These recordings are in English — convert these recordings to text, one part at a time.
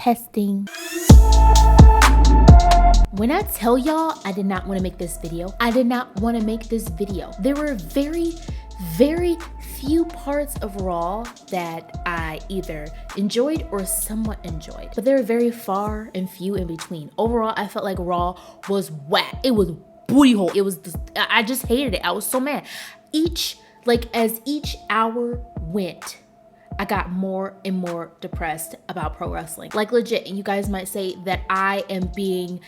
Testing. When I tell y'all I did not want to make this video, I did not want to make this video. There were very few parts of Raw that I either enjoyed or somewhat enjoyed, but they were very far and few in between. Overall, I felt like Raw was whack. It was booty hole. I just hated it. I was so mad. As each hour went, I got more and more depressed about pro wrestling. Like legit, and you guys might say that I am being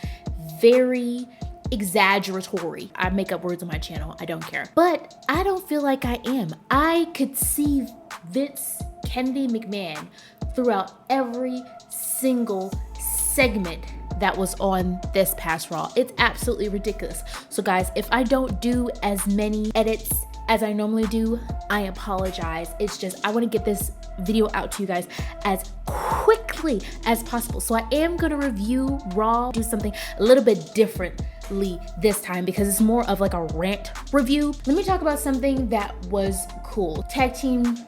very exaggeratory. I make up words on my channel, I don't care. But I don't feel like I am. I could see Vince Kennedy McMahon throughout every single segment that was on this past Raw. It's absolutely ridiculous. So guys, if I don't do as many edits as I normally do, I apologize. It's just, I wanna get this video out to you guys as quickly as possible. So I am gonna review Raw, do something a little bit differently this time because it's more of like a rant review. Let me talk about something that was cool. Tag team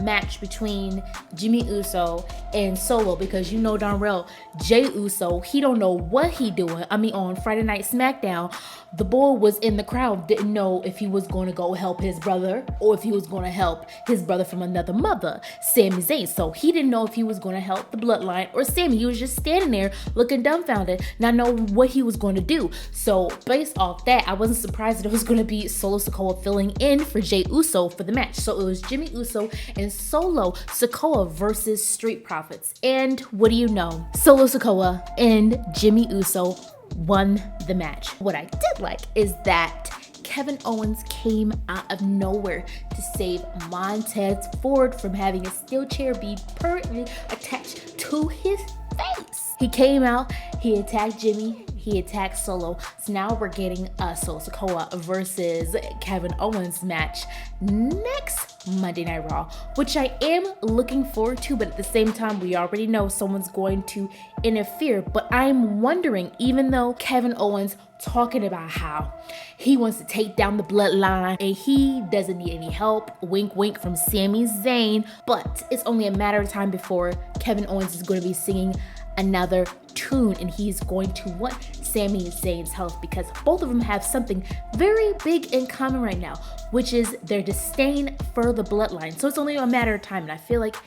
match between Jimmy Uso and Solo, because you know darn well Jey Uso, he don't know what he doing. I mean, on Friday Night SmackDown, the boy was in the crowd, didn't know if he was going to go help his brother or if he was going to help his brother from another mother, Sami Zayn. So he didn't know if he was going to help the bloodline or Sami. He was just standing there looking dumbfounded, not knowing what he was going to do. So based off that, I wasn't surprised that it was going to be Solo Sikoa filling in for Jey Uso for the match. So it was Jimmy Uso and Solo Sikoa versus Street Profits. And what do you know? Solo Sikoa and Jimmy Uso won the match. What I did like is that Kevin Owens came out of nowhere to save Montez Ford from having a steel chair be permanently attached to his face. He came out, he attacked Jimmy, he attacked Solo. So now we're getting a Solo Sikoa versus Kevin Owens match next Monday Night Raw, which I am looking forward to, but at the same time, we already know someone's going to interfere. But I'm wondering, even though Kevin Owens talking about how he wants to take down the bloodline and he doesn't need any help, wink wink, from Sami Zayn, but it's only a matter of time before Kevin Owens is going to be singing another tune and he's going to want Sami Zayn's help, because both of them have something very big in common right now, which is their disdain for the bloodline. So it's only a matter of time, and I feel like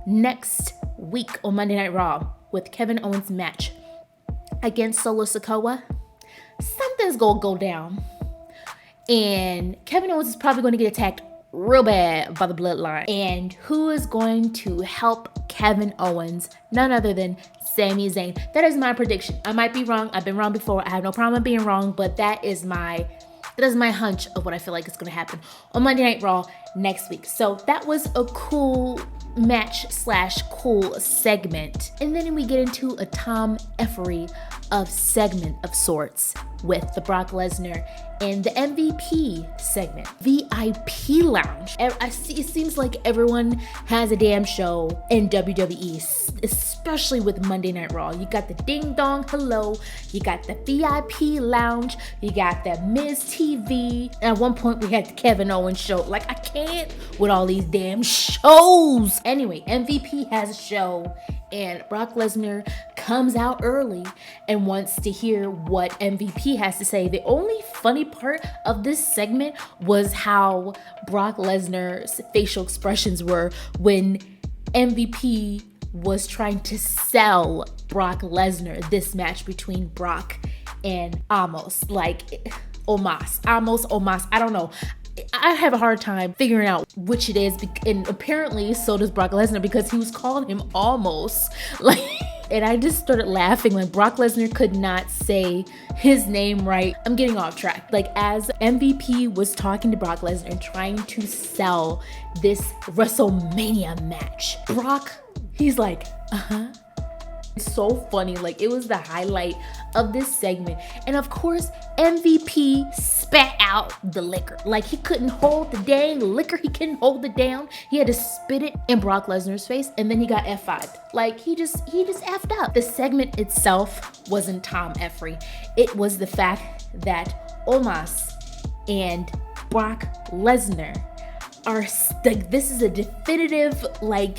next week on Monday Night Raw with Kevin Owens' match against Solo Sikoa, something's gonna go down and Kevin Owens is probably going to get attacked real bad by the bloodline. And who is going to help Kevin Owens? None other than Sami Zayn. That is my prediction. I might be wrong. I've been wrong before. I have no problem being wrong, but that is my hunch of what I feel like is going to happen on Monday Night Raw next week. So that was a cool match / cool segment. And then we get into a Tom Effery of segment of sorts with the Brock Lesnar and the MVP segment, VIP Lounge. It seems like everyone has a damn show in WWE, especially with Monday Night Raw. You got the Ding Dong Hello, you got the VIP Lounge, you got the Miz TV, and at one point we had the Kevin Owens show. Like, I can't with all these damn shows. Anyway, MVP has a show and Brock Lesnar comes out early and wants to hear what MVP has to say. The only funny part of this segment was how Brock Lesnar's facial expressions were when MVP was trying to sell Brock Lesnar this match between Brock and Omos. Like, Omos, I don't know. I have a hard time figuring out which it is, and apparently so does Brock Lesnar, because he was calling him Almost. Like, and I just started laughing. Like, Brock Lesnar could not say his name right. I'm getting off track. Like, as MVP was talking to Brock Lesnar and trying to sell this WrestleMania match, Brock, he's like, so funny. Like, it was the highlight of this segment. And of course, MVP spat out the liquor. Like, he couldn't hold the dang liquor. He couldn't hold it down. He had to spit it in Brock Lesnar's face, and then he got F5'd. Like, he just effed up. The segment itself wasn't Tom Effery. It was the fact that Omos and Brock Lesnar are like, this is a definitive, like,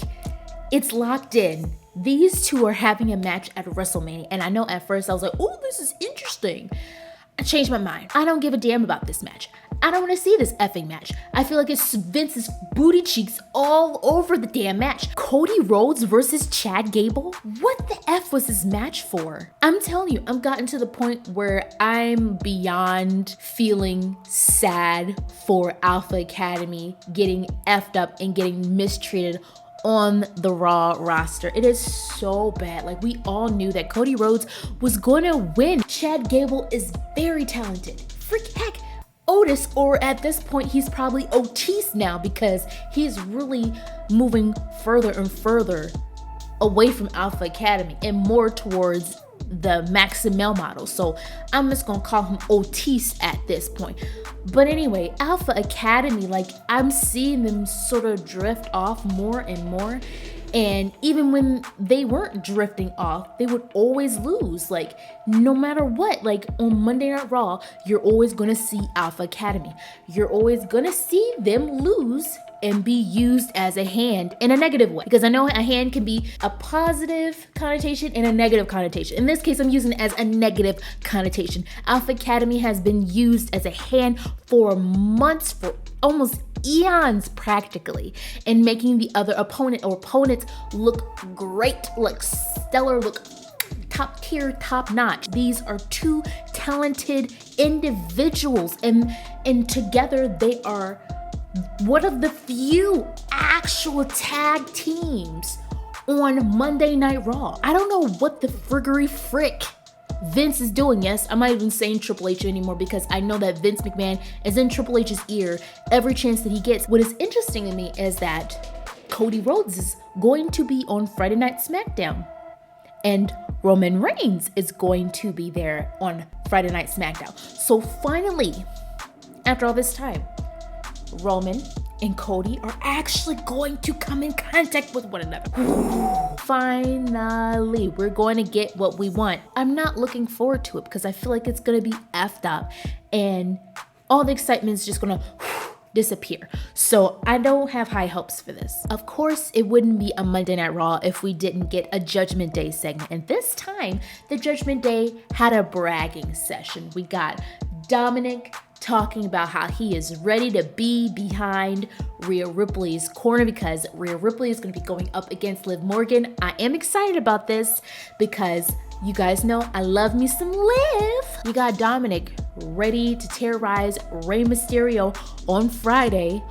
it's locked in. these two are having a match at WrestleMania. And I know at first I was like, oh, this is interesting. I changed my mind. I don't give a damn about this match. I don't want to see this effing match. I feel like it's Vince's booty cheeks all over the damn match. Cody Rhodes versus Chad Gable? What the F was this match for? I'm telling you, I've gotten to the point where I'm beyond feeling sad for Alpha Academy getting effed up and getting mistreated on the Raw roster. It is so bad. Like, we all knew that Cody Rhodes was going to win. Chad Gable is very talented. Freak heck, Otis, or at this point, he's probably Otis now because he's really moving further and further away from Alpha Academy and more towards the Maximel model. So I'm just gonna call him Otis at this point. But anyway, Alpha Academy, like, I'm seeing them sort of drift off more and more. And even when they weren't drifting off, they would always lose. Like, no matter what, like on Monday Night Raw, you're always gonna see Alpha Academy. You're always gonna see them lose and be used as a hand in a negative way. Because I know a hand can be a positive connotation and a negative connotation. In this case, I'm using it as a negative connotation. Alpha Academy has been used as a hand for months, for almost eons practically, in making the other opponent or opponents look great, look stellar, look top tier, top notch. These are two talented individuals, and together they are one of the few actual tag teams on Monday Night Raw. I don't know what the friggery frick Vince is doing. Yes, I'm not even saying Triple H anymore because I know that Vince McMahon is in Triple H's ear every chance that he gets. What is interesting to me is that Cody Rhodes is going to be on Friday Night SmackDown, and Roman Reigns is going to be there on Friday Night SmackDown. So finally, after all this time, Roman and Cody are actually going to come in contact with one another. Finally, we're going to get what we want. I'm not looking forward to it because I feel like it's going to be effed up and all the excitement is just going to disappear. So I don't have high hopes for this. Of course, it wouldn't be a Monday Night Raw if we didn't get a Judgment Day segment. And this time, the Judgment Day had a bragging session. We got Dominic talking about how he is ready to be behind Rhea Ripley's corner because Rhea Ripley is going to be going up against Liv Morgan. I am excited about this because you guys know I love me some Liv. You got Dominic ready to terrorize Rey Mysterio on Friday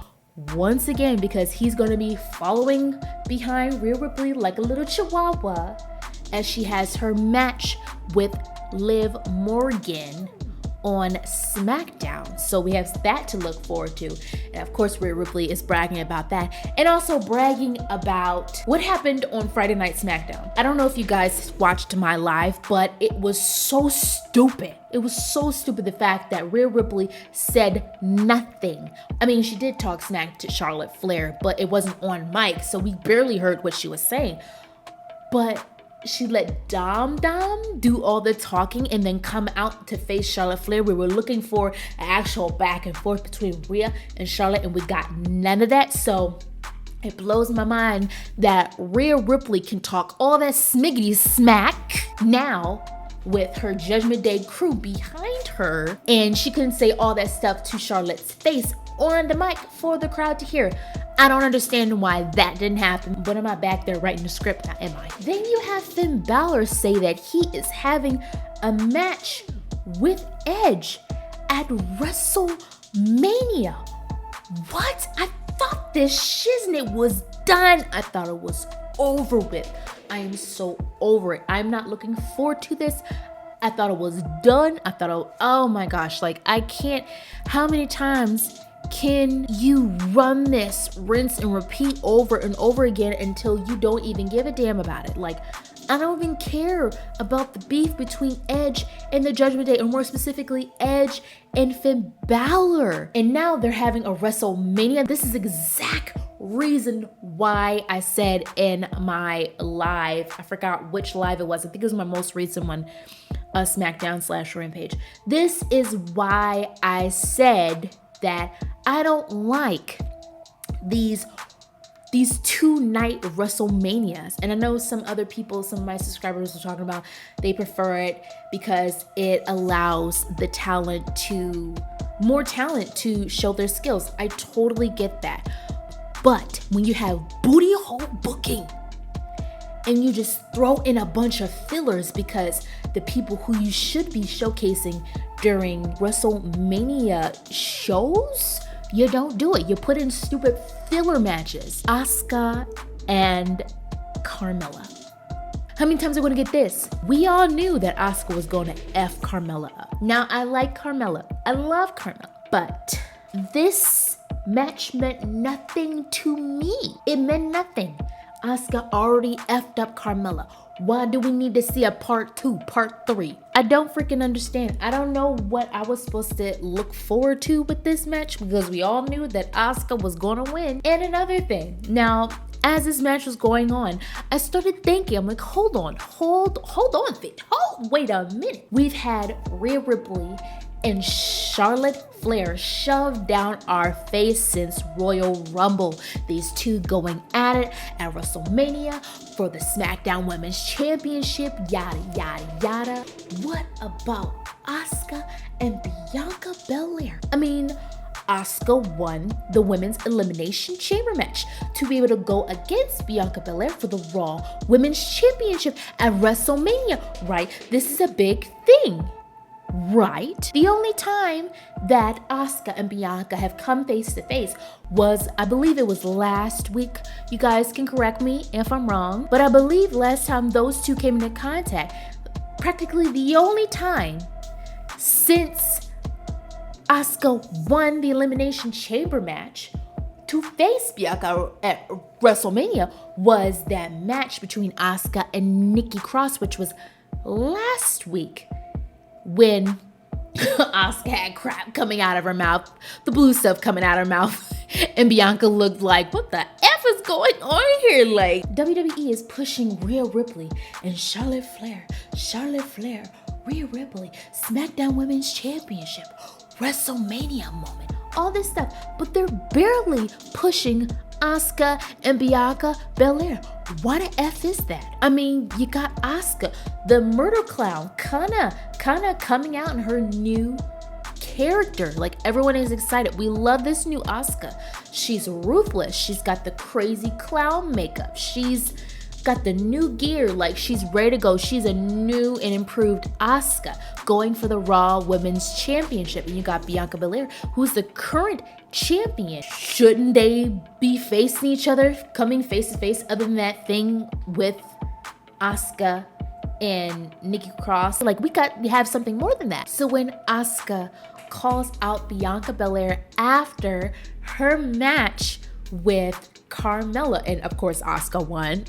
once again because he's going to be following behind Rhea Ripley like a little chihuahua as she has her match with Liv Morgan on SmackDown. So we have that to look forward to. And of course, Rhea Ripley is bragging about that and also bragging about what happened on Friday Night SmackDown. I don't know if you guys watched my live, but it was so stupid. It was so stupid, the fact that Rhea Ripley said nothing. I mean, she did talk smack to Charlotte Flair, but it wasn't on mic, so we barely heard what she was saying. But she let Dom do all the talking and then come out to face Charlotte Flair. We were looking for an actual back and forth between Rhea and Charlotte, and we got none of that. So it blows my mind that Rhea Ripley can talk all that smiggity smack now with her Judgment Day crew behind her, and she couldn't say all that stuff to Charlotte's face on the mic for the crowd to hear. I don't understand why that didn't happen, but am I back there writing the script? Now, am I? Then you have Finn Balor say that he is having a match with Edge at WrestleMania. What? I thought this shiznit was done. I thought it was over with. I am so over it. I'm not looking forward to this. I thought it was done. I thought, oh my gosh, like I can't, how many times can you run this, rinse and repeat over and over again until you don't even give a damn about it? Like, I don't even care about the beef between Edge and the Judgment Day, and more specifically, Edge and Finn Balor. And now they're having a WrestleMania. This is exact reason why I said in my live, I forgot which live it was. I think it was my most recent one, SmackDown/Rampage. This is why I said that I don't like these these 2-night WrestleManias. And I know some other people, some of my subscribers were talking about they prefer it because it allows more talent to show their skills. I totally get that. But when you have booty hole booking and you just throw in a bunch of fillers because the people who you should be showcasing during WrestleMania shows, you don't do it. You put in stupid filler matches. Asuka and Carmella. How many times are we gonna get this? We all knew that Asuka was gonna F Carmella up. Now, I like Carmella. I love Carmella. But this match meant nothing to me. It meant nothing. Asuka already effed up Carmella. Why do we need to see a part 2, part 3? I don't freaking understand. I don't know what I was supposed to look forward to with this match because we all knew that Asuka was gonna win. And another thing, now, as this match was going on, I started thinking, I'm like, hold on, wait a minute. We've had Rhea Ripley and Charlotte Flair shoved down our face since Royal Rumble. These two going at it at WrestleMania for the SmackDown Women's Championship, yada, yada, yada. What about Asuka and Bianca Belair? I mean, Asuka won the Women's Elimination Chamber match to be able to go against Bianca Belair for the Raw Women's Championship at WrestleMania, right? This is a big thing. Right? The only time that Asuka and Bianca have come face to face was, I believe it was last week. You guys can correct me if I'm wrong, but I believe last time those two came into contact, practically the only time since Asuka won the Elimination Chamber match to face Bianca at WrestleMania was that match between Asuka and Nikki Cross, which was last week. When Asuka had crap coming out of her mouth, the blue stuff coming out of her mouth, and Bianca looked like, what the F is going on here? Like, WWE is pushing Rhea Ripley and Charlotte Flair, Rhea Ripley, SmackDown Women's Championship, WrestleMania moment, all this stuff, but they're barely pushing Asuka and Bianca Belair. Why the F is that? I mean, you got Asuka, the murder clown, kinda coming out in her new character. Like, everyone is excited. We love this new Asuka. She's ruthless. She's got the crazy clown makeup. She's got the new gear. Like, she's ready to go. She's a new and improved Asuka going for the Raw Women's Championship. And you got Bianca Belair, who's the current champion. Shouldn't they be facing each other, coming face to face, other than that thing with Asuka and Nikki Cross? Like, we have something more than that. So when Asuka calls out Bianca Belair after her match with Carmella, and of course Asuka won.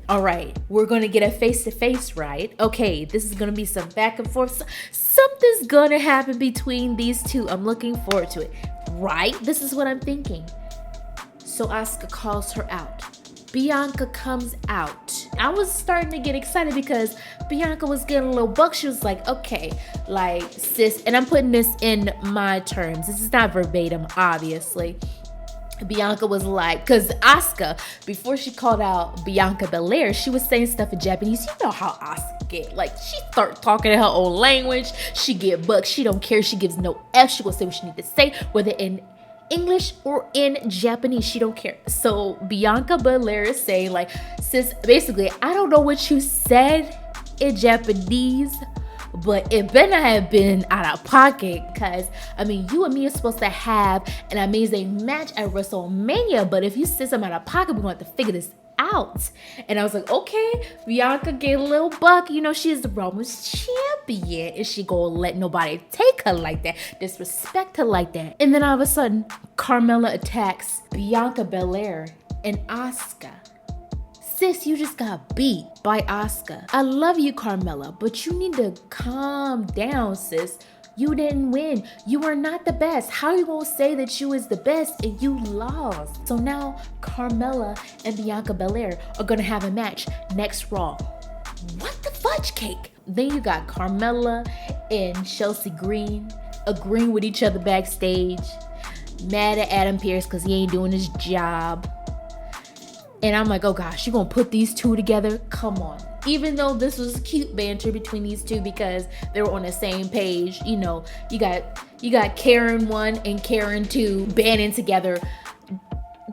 All right, we're gonna get a face-to-face, right? Okay, this is gonna be some back and forth. Something's gonna happen between these two. I'm looking forward to it, right? This is what I'm thinking. So Asuka calls her out. Bianca comes out. I was starting to get excited because Bianca was getting a little buck. She was like, okay, like, sis, and I'm putting this in my terms. This is not verbatim, obviously. Bianca was like, because Asuka, before she called out Bianca Belair, she was saying stuff in Japanese. You know how Asuka get. Like, she start talking in her own language. She get bucked. She don't care. She gives no F. She gonna say what she need to say, whether in English or in Japanese. She don't care. So Bianca Belair is saying, like, sis, basically, I don't know what you said in Japanese, but it better not have been out of pocket, because, I mean, you and me are supposed to have an amazing match at WrestleMania, but if you said something out of pocket, we're going to have to figure this out. And I was like, okay, Bianca get a little buck. You know, she is the Roman's champion. Is she gonna let nobody take her like that, disrespect her like that? And then all of a sudden, Carmella attacks Bianca Belair and Asuka. Sis, you just got beat by Asuka. I love you, Carmella, but you need to calm down, sis. You didn't win. You are not the best. How you gonna say that you is the best and you lost? So now Carmella and Bianca Belair are gonna have a match next Raw. What the fudge cake? Then you got Carmella and Chelsea Green agreeing with each other backstage, mad at Adam Pearce because he ain't doing his job. And I'm like, oh gosh, you gonna put these two together? Come on. Even though this was cute banter between these two because they were on the same page, you know, you got Karen 1 and Karen 2 banding together.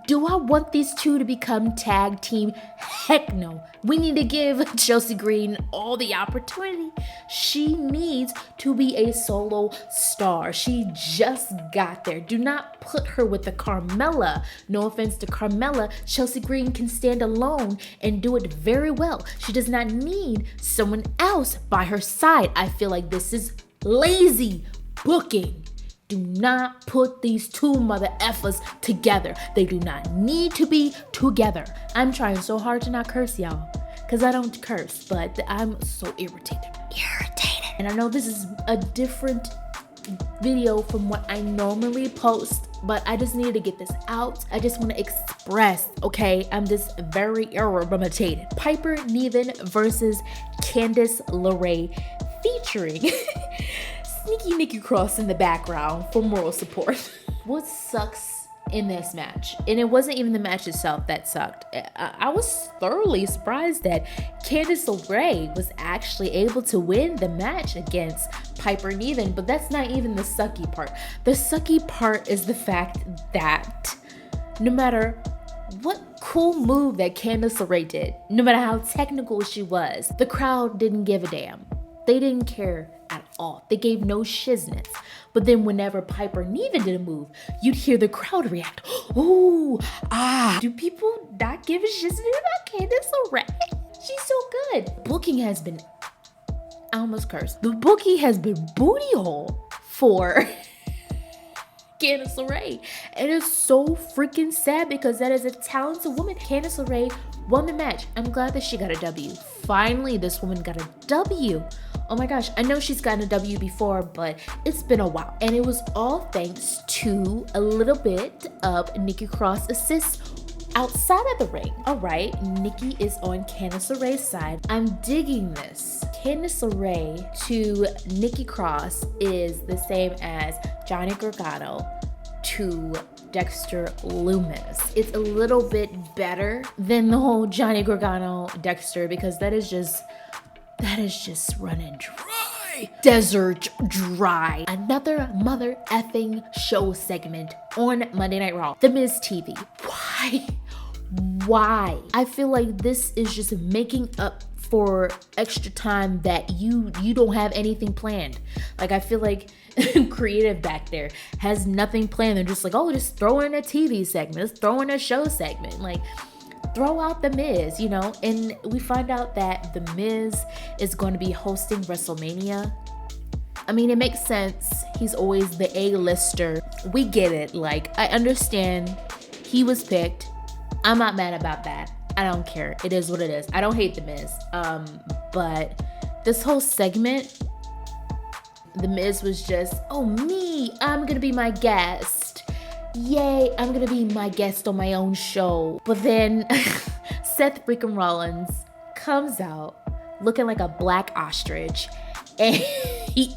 Do I want these two to become tag team? Heck no. We need to give Chelsea Green all the opportunity. She needs to be a solo star. She just got there. Do not put her with the Carmella. No offense to Carmella. Chelsea Green can stand alone and do it very well. She does not need someone else by her side. I feel like this is lazy booking. Do not put these two mother effers together. They do not need to be together. I'm trying so hard to not curse, y'all, because I don't curse, but I'm so irritated. And I know this is a different video from what I normally post, but I just needed to get this out. I just want to express, okay, I'm just very irritated. Piper Niven versus Candice LeRae featuring Sneaky Nikki Cross in the background for moral support. What sucks in this match, and it wasn't even the match itself that sucked. I was thoroughly surprised that Candice LeRae was actually able to win the match against Piper Niven, but that's not even the sucky part. The sucky part is the fact that no matter what cool move that Candice LeRae did, no matter how technical she was, the crowd didn't give a damn. They didn't care at all. They gave no shiznits. But then whenever Piper Niven did a move, you'd hear the crowd react. Ooh, ah. Do people not give a shiznit about Candice LeRae? She's so good. Booking has been, I almost cursed. The booking has been booty hole for Candice LeRae. And it's so freaking sad because that is a talented woman. Candice LeRae won the match. I'm glad that she got a W. Finally, this woman got a W. Oh my gosh, I know she's gotten a W before, but it's been a while. And it was all thanks to a little bit of Nikki Cross assists outside of the ring. All right, Nikki is on Candice LeRae's side. I'm digging this. Candice LeRae to Nikki Cross is the same as Johnny Gargano to Dexter Lumis. It's a little bit better than the whole Johnny Gargano Dexter because that is just running dry. Desert dry. Another mother effing show segment on Monday Night Raw. The Miz TV. Why? I feel like this is just making up for extra time that you don't have anything planned. Like, I feel like creative back there has nothing planned. They're just like, oh, just throw in a TV segment, let's throw in a show segment, like throw out The Miz, you know. And we find out that The Miz is going to be hosting WrestleMania. I mean, it makes sense. He's always the A-lister. We get it. Like, I understand he was picked. I'm not mad about that. I don't care. It is what it is. I don't hate The Miz. But this whole segment, The Miz was just, oh, me, I'm gonna be my guest. Yay, I'm gonna be my guest on my own show. But then Seth freaking Rollins comes out looking like a black ostrich. And he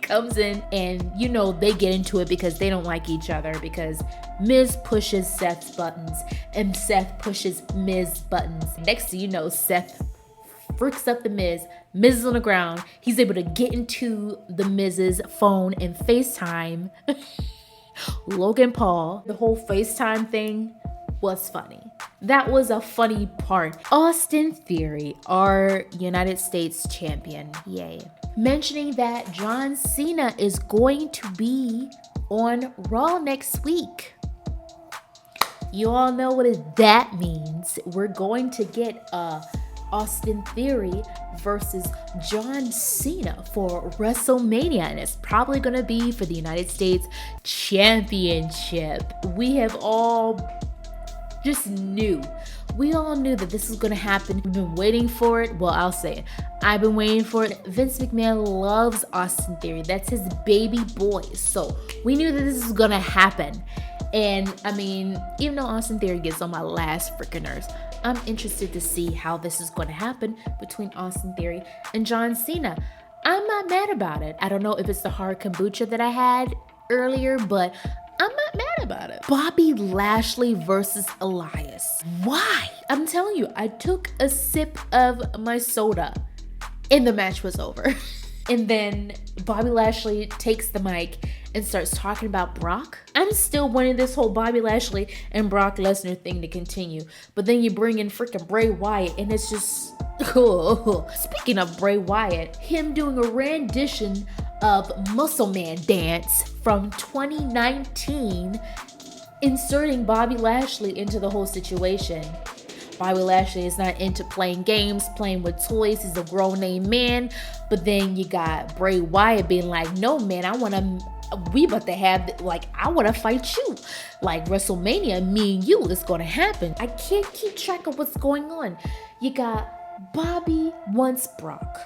comes in and, you know, they get into it because they don't like each other, because Miz pushes Seth's buttons and Seth pushes Miz's buttons. Next thing you know, Seth freaks up the Miz. Miz is on the ground. He's able to get into the Miz's phone and FaceTime Logan Paul. The whole FaceTime thing was funny. That was a funny part. Austin Theory, our United States champion, yay, mentioning that John Cena is going to be on Raw next week. You all know what that means. We're going to get Austin Theory versus John Cena for WrestleMania, and it's probably going to be for the United States Championship. We have all just knew. We all knew that this was going to happen. We've been waiting for it. Well, I'll say it. I've been waiting for it. Vince McMahon loves Austin Theory. That's his baby boy. So we knew that this was going to happen. And I mean, even though Austin Theory gets on my last freaking nerves, I'm interested to see how this is going to happen between Austin Theory and John Cena. I'm not mad about it. I don't know if it's the hard kombucha that I had earlier, but I'm not mad about it. Bobby Lashley versus Elias. Why? I'm telling you, I took a sip of my soda and the match was over. And then Bobby Lashley takes the mic and starts talking about Brock. I'm still wanting this whole Bobby Lashley and Brock Lesnar thing to continue. But then you bring in freaking Bray Wyatt and it's just... Speaking of Bray Wyatt, him doing a rendition of Muscle Man Dance from 2019, inserting Bobby Lashley into the whole situation. Bobby Lashley is not into playing games, playing with toys. He's a grown-name man. But then you got Bray Wyatt being like, no, man, I want to fight you. Like WrestleMania, me and you is going to happen. I can't keep track of what's going on. You got Bobby wants Brock.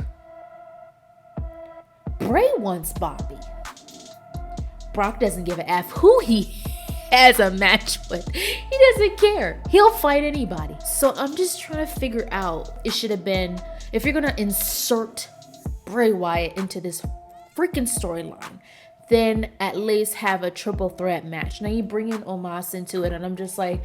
Bray wants Bobby. Brock doesn't give a F who he has a match with. He doesn't care. He'll fight anybody. So I'm just trying to figure out, it should have been, if you're gonna insert Bray Wyatt into this freaking storyline, then at least have a triple threat match. Now you bring in Omos into it and I'm just like,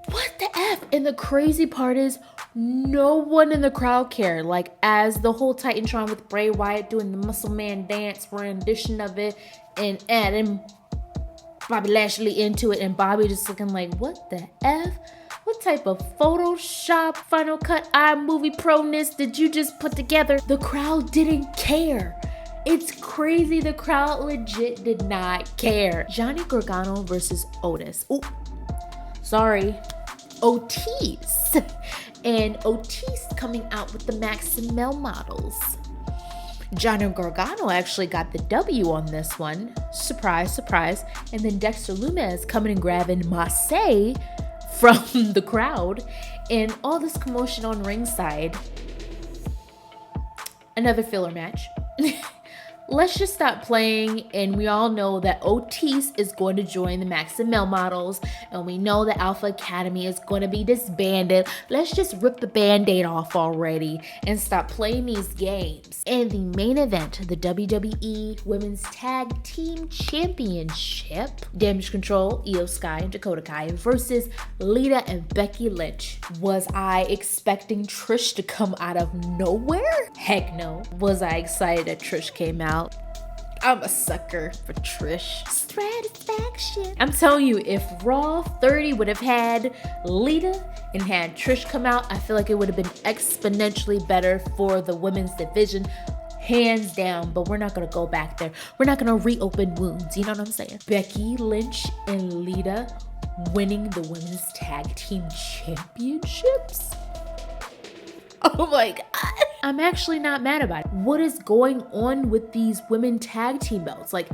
what the F? And the crazy part is no one in the crowd cared. Like, as the whole Titantron with Bray Wyatt doing the Muscle Man Dance rendition of it and adding Bobby Lashley into it, and Bobby just looking like, what the F? What type of Photoshop, Final Cut, iMovie Pro-ness did you just put together? The crowd didn't care. It's crazy. The crowd legit did not care. Johnny Gargano versus Otis. Oh, sorry. Otis. And Otis coming out with the Maximel models. Johnny Gargano actually got the W on this one. Surprise, surprise. And then Dexter Lumis coming and grabbing Marseille from the crowd. And all this commotion on ringside. Another filler match. Let's just stop playing, and we all know that Otis is going to join the Maximel models, and we know the Alpha Academy is going to be disbanded. Let's just rip the band-aid off already and stop playing these games. And the main event, the WWE Women's Tag Team Championship, Damage Ctrl, Io Sky, and Dakota Kai versus Lita and Becky Lynch. Was I expecting Trish to come out of nowhere? Heck no. Was I excited that Trish came out? I'm a sucker for Trish. Satisfaction. I'm telling you, if Raw 30 would have had Lita and had Trish come out, I feel like it would have been exponentially better for the women's division. Hands down, but we're not gonna go back there. We're not gonna reopen wounds, you know what I'm saying? Becky Lynch and Lita winning the women's tag team championships? Oh my God. I'm actually not mad about it. What is going on with these women tag team belts? Like,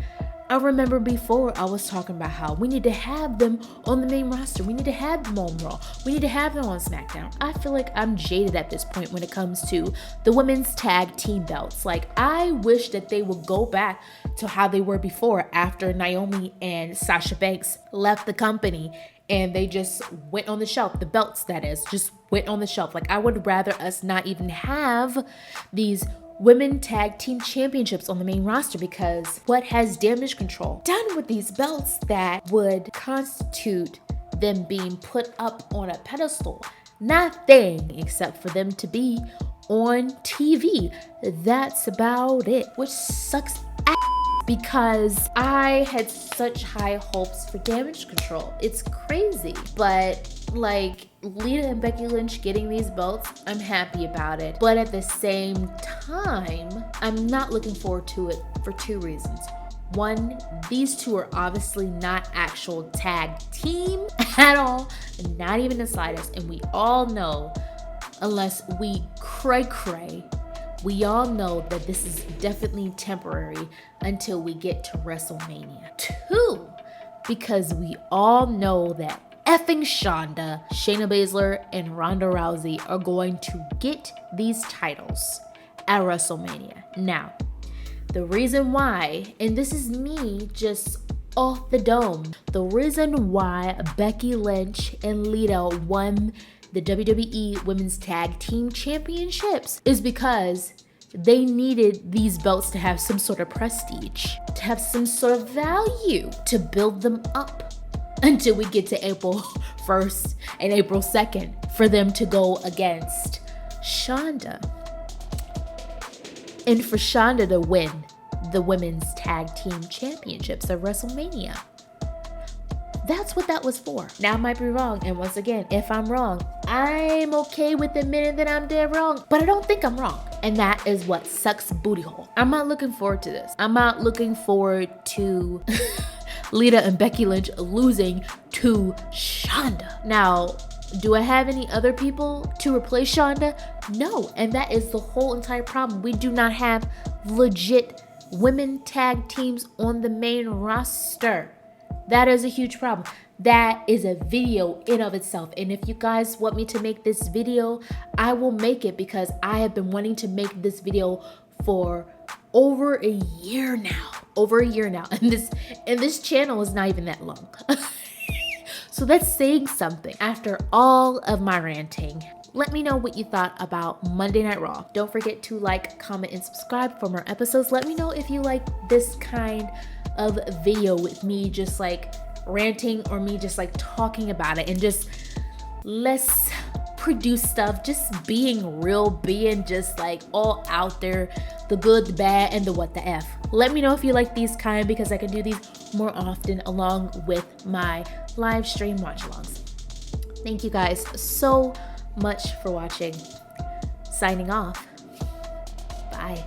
I remember before I was talking about how we need to have them on the main roster. We need to have them on Raw. We need to have them on SmackDown. I feel like I'm jaded at this point when it comes to the women's tag team belts. Like, I wish that they would go back to how they were before, after Naomi and Sasha Banks left the company and they just went on the shelf. The belts, that is, just went on the shelf. Like, I would rather us not even have these women tag team championships on the main roster, because what has Damage Ctrl done with these belts that would constitute them being put up on a pedestal? Nothing, except for them to be on TV. That's about it, which sucks ass, because I had such high hopes for Damage Ctrl. It's crazy, but like, Lita and Becky Lynch getting these belts, I'm happy about it. But at the same time, I'm not looking forward to it for two reasons. One, these two are obviously not actual tag team at all, not even the slightest. And we all know, unless we cray, we all know that this is definitely temporary until we get to WrestleMania. Two, because we all know that effing Shayna Baszler, and Ronda Rousey are going to get these titles at WrestleMania. Now, the reason why, and this is me just off the dome, the reason why Becky Lynch and Lita won the WWE Women's Tag Team Championships is because They needed these belts to have some sort of prestige, to have some sort of value, to build them up until we get to April 1st and April 2nd for them to go against Shonda. And for Shonda to win the Women's Tag Team Championships at WrestleMania. That's what that was for. Now I might be wrong, and once again, if I'm wrong, I'm okay with admitting that I'm dead wrong, but I don't think I'm wrong. And that is what sucks booty hole. I'm not looking forward to this. I'm not looking forward to Lita and Becky Lynch losing to Shonda. Now, do I have any other people to replace Shonda? No, and that is the whole entire problem. We do not have legit women tag teams on the main roster. That is a huge problem. That is a video in of itself. And if you guys want me to make this video, I will make it, because I have been wanting to make this video for over a year now. And this channel is not even that long. So that's saying something. After all of my ranting, let me know what you thought about Monday Night Raw. Don't forget to like, comment, and subscribe for more episodes. Let me know if you like this kind of video with me just like ranting, or me just like talking about it and just less produced stuff, just being real, being just like all out there, the good, the bad, and the what the F. Let me know if you like these kind, because I can do these more often along with my live stream watch-alongs. Thank you guys so much for watching. Signing off. Bye.